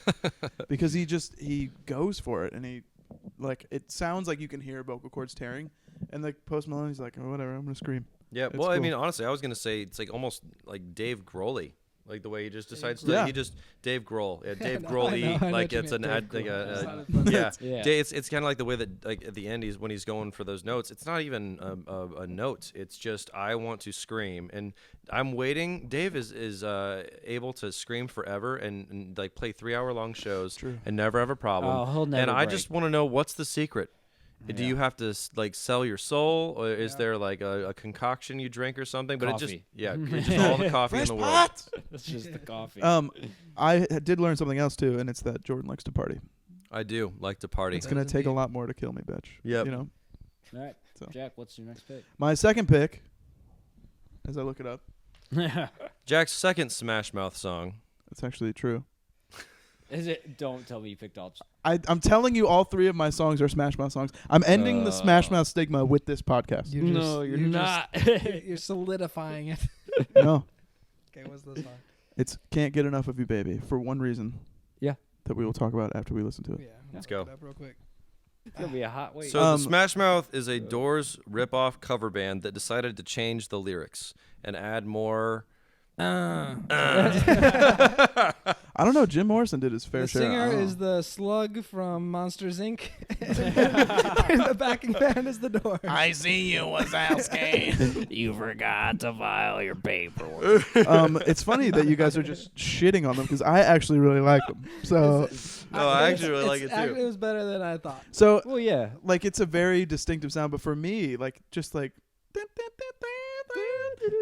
because he goes for it, and he like, it sounds like you can hear vocal cords tearing, and like Post Malone, he's like, oh, whatever, I'm gonna scream. Yeah, It's well, I cool. mean, honestly, I was gonna say it's like almost like Dave Grohl-y, like the way he just decides to. Yeah. He just Dave Grohl, yeah, Dave No, Grohl-y, I know like what you it's mean, an ad, Dave like Grohl. It's a, not as funny. yeah. Yeah. It's kind of like the way that like at the end when he's going for those notes. It's not even a note. It's just I want to scream, and I'm waiting. Dave is able to scream forever and like play 3-hour long shows True. and never have a problem. Oh, he'll never and I break. just want to know what's the secret. Do you have to like sell your soul, or is Yeah. there like a concoction you drink or something? But it Coffee. it's just all the coffee in the world. It's just the coffee. I did learn something else too, and it's that Jordan likes to party. I do like to party. It's gonna Does take a indeed. lot more to kill me, bitch. Yep. You know. All right, So. Jack, what's your next pick? My second pick, as I look it up, Jack's second Smash Mouth song. it's actually true. Is it? Don't tell me you picked all. I'm telling you, all three of my songs are Smash Mouth songs. I'm ending the Smash Mouth stigma with this podcast. You're not. You're solidifying it. No, Okay, what's the song? it's "Can't Get Enough of You, Baby" for one reason. Yeah. That we will talk about after we listen to it. Yeah, Let's look go. it up real quick. It's gonna be a hot wait. So the Um, Smash Mouth is a Doors rip-off cover band that decided to change the lyrics and add more. I I don't know. Jim Morrison did his fair The share. I singer don't is know. the Slug from Monsters Inc. and the backing band is the Doors. I see you, Wazowski. You forgot to file your paperwork. It's funny that you guys are just shitting on them because I actually really like them. So, No, I actually really like it It too. was better than I thought. so Well, yeah. like it's a very distinctive sound, but for me, like just like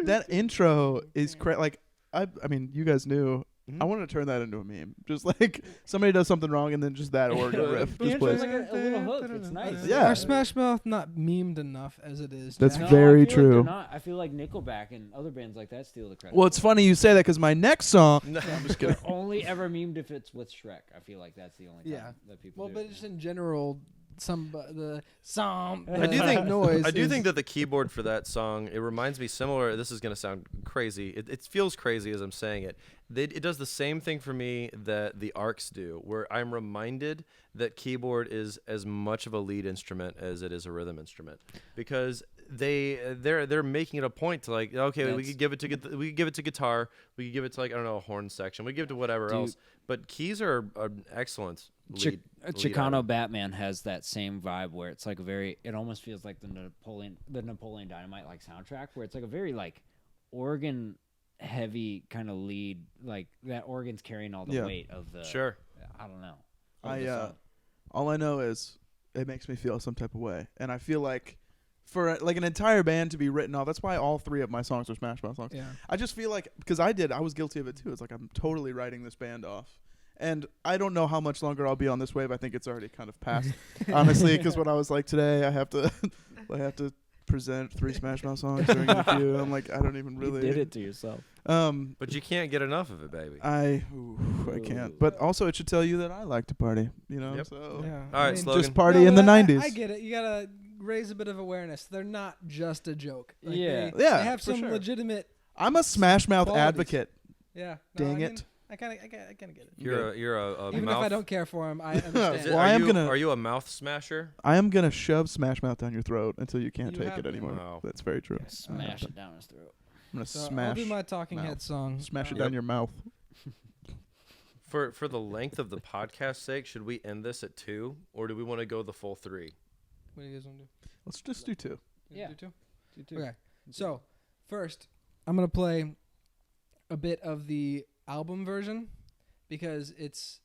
that intro is like I mean, you guys knew. I wanted to turn that into a meme. Just like somebody does something wrong and then just that organ riff The just intro's plays. like a little hook. It's nice. Yeah. Our Smash Mouth not memed enough as it is. That's Jack. No, very I feel true. Like they're not. I feel like Nickelback and other bands like that steal the credit. Well, it's funny you say that because my next song. No. I'm just kidding. They're only ever memed if it's with Shrek. I feel like that's the only time Yeah. that people Well, do but it. just in general, the I do think noise. I do is- think that the keyboard for that song, it reminds me similar. This is going to sound crazy. It feels crazy as I'm saying it. It does the same thing for me that the arcs do, where I'm reminded that keyboard is as much of a lead instrument as it is a rhythm instrument, because they're making it a point to like, okay, we could give it to we could give it to guitar, we could give it to like, I don't know, a horn section, we could give it to whatever else, but keys are an excellent lead. Chicano item. Batman has that same vibe where it's like it almost feels like the Napoleon Dynamite like soundtrack, where it's like a very like organ heavy kind of lead, like that organ's carrying all the Yeah. weight of the. Sure. I don't know. All I know is it makes me feel some type of way, and I feel like for like an entire band to be written off. That's why all 3 of my songs are Smash Mouth songs. Yeah. I just feel like because I was guilty of it too. It's like I'm totally writing this band off. And I don't know how much longer I'll be on this wave. I think it's already kind of passed, honestly, because when I was like today, I have to present 3 Smash Mouth songs during the queue. I'm like, I don't even really. You did it to yourself. But you can't get enough of it, baby. I can't. But also, it should tell you that I like to party. You know, Yep. so Yeah. All right, slogan. just party in the but '90s. I get it. You gotta raise a bit of awareness. They're not just a joke. Like Yeah. They have for some sure. legitimate. I'm a Smash Mouth Qualities. advocate. Yeah. Dang I it. kind of get it. You're a Even mouth. if I don't care for them, I Is understand. it- Well, I am you, gonna- Are you a mouth smasher? I am gonna shove Smash Mouth down your throat until you can't You take have it been. anymore. Wow. That's very true. Smash it down his throat. I'm gonna So I'll smash do my Talking mouth. Head song. smash it Yep. down your mouth. For the length of the podcast's sake, should we end this at 2, or do we want to go the full 3? What do you guys want to do? Let's just do 2. Yeah. Do two? Okay. So first, I'm gonna play a bit of the album version because it's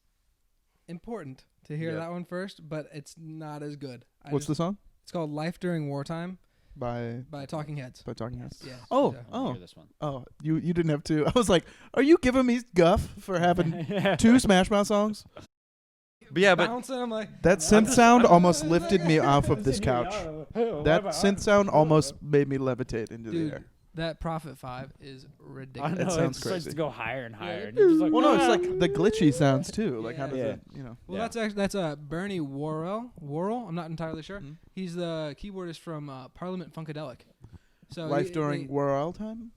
important to hear Yep. that one first, but it's not as good. What's the song? It's called "Life During Wartime" By by Talking Heads. Talking Heads. Yeah. Oh, Yeah. I wanna oh, hear this one. oh! You didn't have 2. I was like, are you giving me guff for having 2 Smash Mouth songs? But yeah, but Bouncing, I'm like, That synth sound almost lifted me off of this couch. That synth sound almost made me levitate into the dude, air. that Prophet 5 is I ridiculous. know, sounds it starts crazy. to go higher and higher. Yeah. And you're just like, Well, no, it's "Ah." like the glitchy sounds too. Like how does Yeah. it, you know? Well, Yeah. that's Bernie Worrell. I'm not entirely sure. Mhm. He's the keyboardist from Parliament Funkadelic. So Life he- during they- World Time.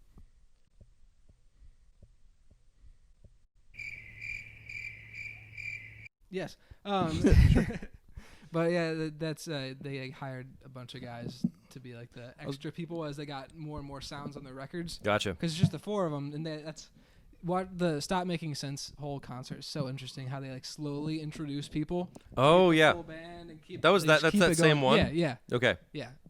Yes. But yeah, that's they hired a bunch of guys to be like the extra people as they got more and more sounds on their records. gotcha. Because it's just the 4 of them, and that's what the Stop Making Sense whole concert is so interesting. How they like slowly introduce people. Oh get the yeah, full band and keep, That was they that- just that's keep that it same going. one? Yeah. okay.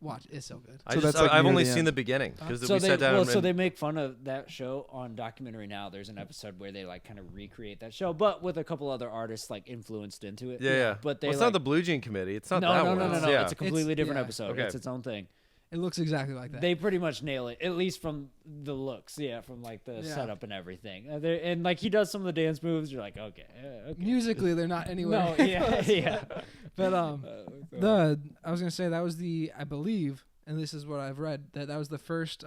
Watch, it's so good. So that's, like, I've near only the seen end. the beginning because So we they sat down. so and they make fun of that show on Documentary Now. There's an episode where they like kind of recreate that show, but with a couple other artists like influenced into it. yeah. But they Well, it's like, not the Blue Jean Committee. It's not no, that no, one. no, no, no. Yeah. It's a completely different yeah. episode. Okay. It's its own thing. It looks exactly like that. They pretty much nail it, at least from the looks. Yeah, from like the Yeah. setup and everything. And like he does some of the dance moves. You're like, okay, okay. Musically, they're not anywhere. No, yeah, yeah. But I was gonna say that was I believe, and this is what I've read, that was the first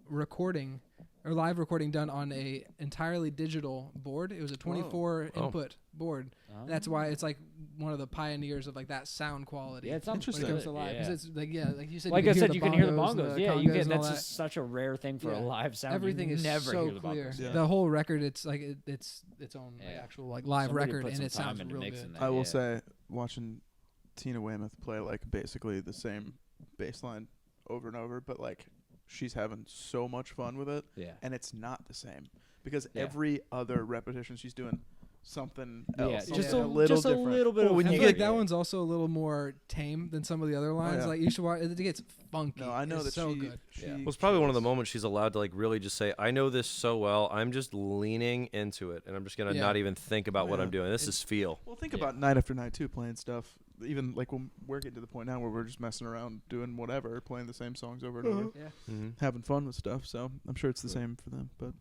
recording or live recording done on a entirely digital board. It was a 24 Oh. input board. That's why it's like one of the pioneers of like that sound quality. Yeah, it sounds Interesting. when it comes good, to live, yeah. 'cause it's like you said. Like you I can said, you can hear the and bongos. the Yeah, you congas get and all that's that. just such a rare thing for Yeah. a live sound. Everything you is never so hear the clear. bongos. Yeah. The whole record, it's like it's its own like, Yeah. actual like live Somebody record, put and some it time sounds into real mixing good. that. I will Yeah. say, watching Tina Weymouth play like basically the same bass line over and over, but like she's having so much fun with it, Yeah. and it's not the same because Yeah. every other repetition she's doing something Yeah, else. just something a little just different. a little bit Well, of. when I you feel get- like that one's also a little more tame than some of the other lines. yeah. Like you should watch. It gets funky. No, I know It's that so she. good. she Well, it's probably one of the kills. moments she's allowed to like really just say, "I know this so well. I'm just leaning into it, and I'm just gonna Yeah. not even think about what Yeah. I'm doing. This is feel." Well, think Yeah. about night after night too, playing stuff. Even like when we're getting to the point now where we're just messing around, doing whatever, playing the same songs over and over, Yeah. Mm-hmm. having fun with stuff. So I'm sure it's the same for them. But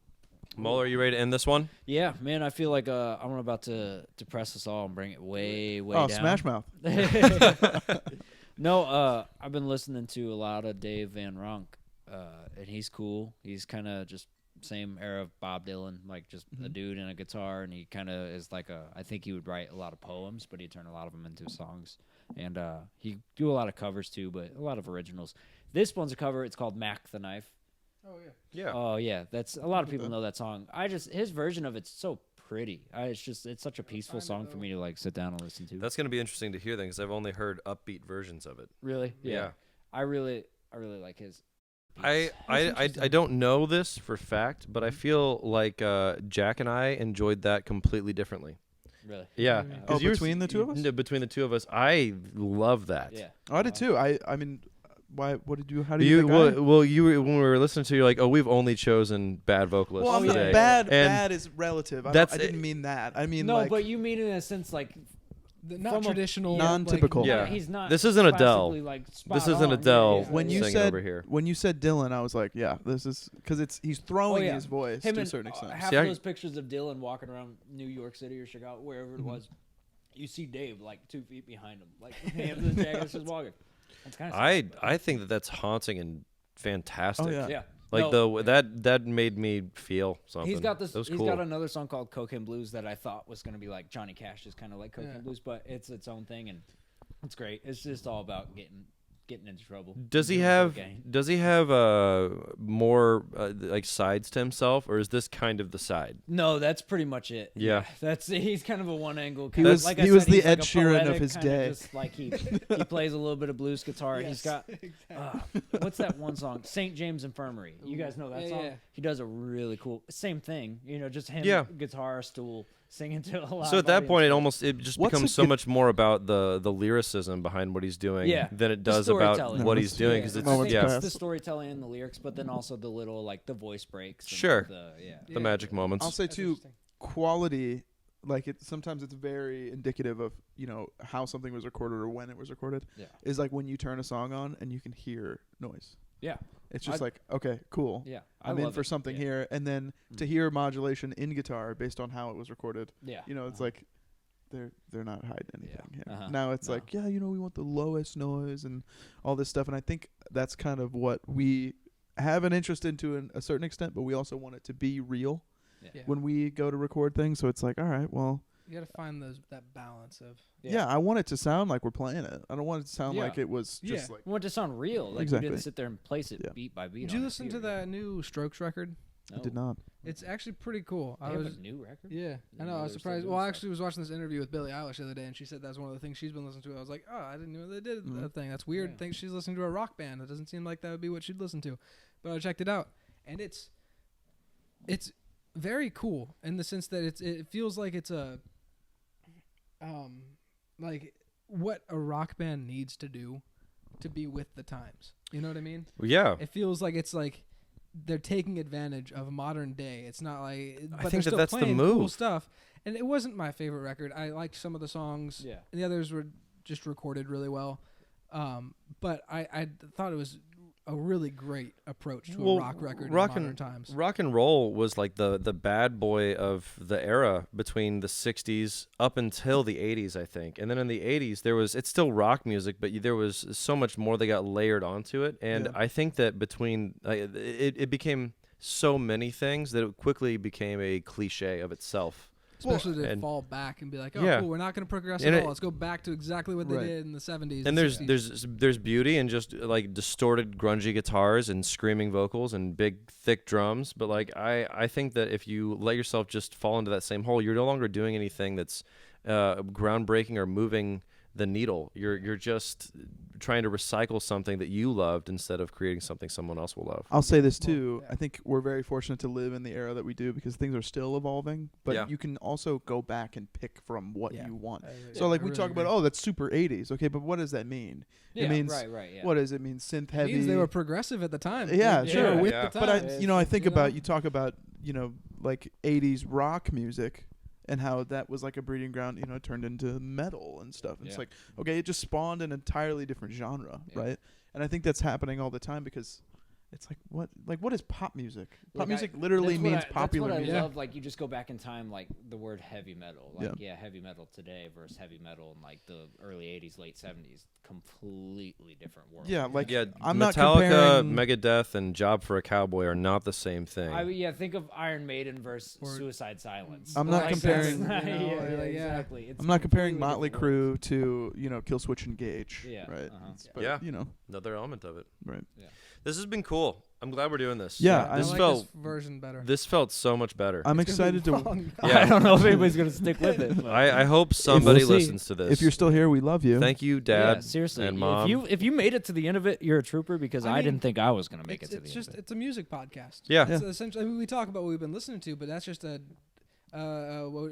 Muller, are you ready to end this one? Yeah, man, I feel like I'm about to depress us all and bring it way oh, down. Smash Mouth. No, I've been listening to a lot of Dave Van Ronk, and he's cool. He's kind of just same era of Bob Dylan, like just a dude and a guitar, and he kind of is like I think he would write a lot of poems, but he'd turn a lot of them into songs. And he do a lot of covers too, but a lot of originals. This one's a cover. It's called Mac the Knife. Oh yeah. Yeah. Oh yeah, that's a lot of people know that song. His version of it's so pretty. It's such a peaceful song for me to like sit down and listen to. That's gonna be interesting to hear then, because I've only heard upbeat versions of it. Really, Yeah. I really like his. I interesting. don't know this for fact, but I feel like Jack and I enjoyed that completely differently. Really. Yeah. Mm. 'Cause Oh, you were- between the two of us? No, between the two of us, I love that. Yeah. Oh, I did too. I mean, why? What did you? How do You you? think well, you were, when we were listening to you, like, oh, we've only chosen bad vocalists well, I'm not, today. bad. And Bad is relative. I that's- didn't mean that. I mean No, like. but you mean in a sense like Not From a- traditional. non-typical. Yeah. he's not. This isn't Adele. classically, Like, spot This isn't on. Adele when you singing said over here. when you said Dylan, I was like, yeah, this is because he's throwing yeah. his voice Him to a and certain extent. half See, of I- those pictures of Dylan walking around New York City or Chicago, wherever it was, you see Dave like 2 feet behind him, like hands in the jacket, just walking. That's kind of I think that's haunting and fantastic. Oh, yeah. yeah. Like No, that made me feel something. He's got this. That was He's cool. got another song called "Cocaine Blues" that I thought was going to be like Johnny Cash, is kind of like "Cocaine Yeah. Blues," but it's its own thing, and it's great. It's just all about getting into trouble. Does he Doing have cocaine. more like sides to himself, or is this kind of the side? No, that's pretty much it. Yeah. He's kind of a one angle. He Kind was- like he I was said, the he's like Ed a Sheeran of poetic his kinda day. Just like he plays a little bit of blues guitar. He's got what's that one song? St. James Infirmary. You guys know that Yeah, song? yeah. He does a really cool same thing. Just him, Yeah. guitar, stool, singing to a lot. So of at that point, audience. it just What's becomes a so good- much more about the lyricism behind what he's doing Yeah. than it The does about storytelling. what No, he's that's- doing. yeah. Because I it's I think Moments yeah, it's past. the storytelling and the lyrics, but then also the little like the voice breaks. and Sure. yeah. the magic moments. I'll say That's too, interesting. quality. Like sometimes it's very indicative of how something was recorded or when it was recorded. Yeah. Is like when you turn a song on and you can hear noise. Yeah. It's just I- like, okay, cool. Yeah. I'm in love for it. something Yeah. here, and then to hear modulation in guitar based on how it was recorded. Yeah. It's like they're not hiding anything here. Uh-huh. Now it's No. like, yeah, we want the lowest noise and all this stuff, and I think that's kind of what we have an interest into in a certain extent, but we also want it to be real Yeah. when we go to record things. So it's like, all right, well, You got to find that balance of. yeah. I want it to sound like we're playing it. I don't want it to sound Yeah. like it was just Yeah. like. We want it to sound real. Like Exactly. we didn't sit there and place it Yeah. beat by beat. Did on you a listen to computer. that new Strokes record? I did not. It's actually pretty cool. They I have was. a new record. Yeah, I Didn't know. know I they was were still surprised. doing Well, I stuff. actually was watching this interview with Billie Eilish the other day, and she said that's one of the things she's been listening to. I was like, oh, I didn't know they did Mhm. that thing. That's weird. Yeah. Think she's listening to a rock band. It doesn't seem like that would be what she'd listen to, but I checked it out, and it's very cool in the sense that it feels like it's a like what a rock band needs to do to be with the times. You know what I mean? Yeah. It feels like it's like they're taking advantage of modern day. It's not like, but they're think that still that's the playing cool move. stuff. And it wasn't my favorite record. I liked some of the songs. Yeah. And the others were just recorded really well. But I thought it was a really great approach to a rock record rock in modern and times. rock and roll was like the bad boy of the era between the 60s up until the 80s, I think. And then in the 80s it's still rock music, but there was so much more that got layered onto it. And Yeah. I think that between it became so many things that it quickly became a cliche of itself. Especially to and- fall back and be like, oh, Yeah. cool, we're not going to progress And at it- all. Let's go back to exactly what they Right. did in the 70s. And 60s. there's beauty in just like distorted grungy guitars and screaming vocals and big thick drums, but like I think that if you let yourself just fall into that same hole, you're no longer doing anything that's groundbreaking or moving the needle. You're just trying to recycle something that you loved instead of creating something someone else will love. I'll say this too. I think we're very fortunate to live in the era that we do because things are still evolving. But you can also go back and pick from what you want. So like we talk about, that's super 80s. Okay, but what does that mean? Yeah, it means right. What does it mean? Synth heavy. It means they were progressive at the time. Yeah, They sure. were with Yeah. the But time. I think about you talk about like 80s rock music. And how that was like a breeding ground, it turned into metal and stuff. It's like, okay, it just spawned an entirely different genre, right? And I think that's happening all the time because it's like what is pop music? Pop music literally means popular that's what music. I love. Like you just go back in time, like the word heavy metal. Like heavy metal today versus heavy metal in like the early '80s, late '70s, completely different world. Yeah, like I'm Metallica, not comparing Megadeth, and Job for a Cowboy are not the same thing. Think of Iron Maiden versus Suicide Silence. I'm not comparing. Exactly. I'm not comparing Motley Crue to Kill Switch Engage. Yeah, right. Yeah. But, another element of it. Right. Yeah. This has been cool. I'm glad we're doing this. Yeah, I this like felt this version better. This felt so much better. I'm excited to. Yeah. I don't know if anybody's gonna stick with it. I hope somebody We'll see. listens to this. If you're still here, we love you. Thank you, Dad. Yeah, seriously. and Mom. If you made it to the end of it, you're a trooper because I I mean, didn't think I was gonna make it to the It's end just of it. it's a music podcast. Yeah. It's essentially. I mean, we talk about what we've been listening to, but that's just a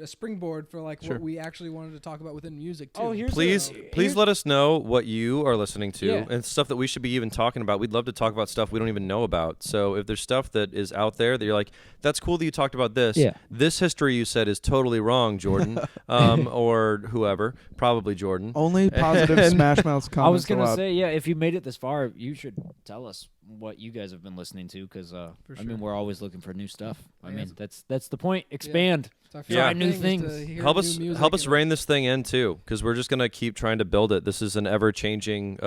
springboard for like what we actually wanted to talk about within music too. Oh, here's Please let us know what you are listening to Yeah. and stuff that we should be even talking about. We'd love to talk about stuff we don't even know about. So if there's stuff that is out there that you're like, that's cool that you talked about this. Yeah. This history you said is totally wrong, Jordan, or whoever, probably Jordan. Only positive Smash Mouth comments. I was gonna allowed. say, if you made it this far, you should tell us what you guys have been listening to, because I mean, we're always looking for new stuff. I mean, that's the point. Expand, try new things. Help us rein this thing in too, because we're just gonna keep trying to build it. This is an ever-changing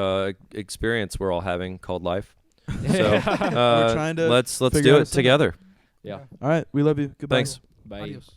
experience we're all having called life. So We're trying to let's figure do out it together. Yeah. All right, we love you. Goodbye. Thanks. Bye. Adios.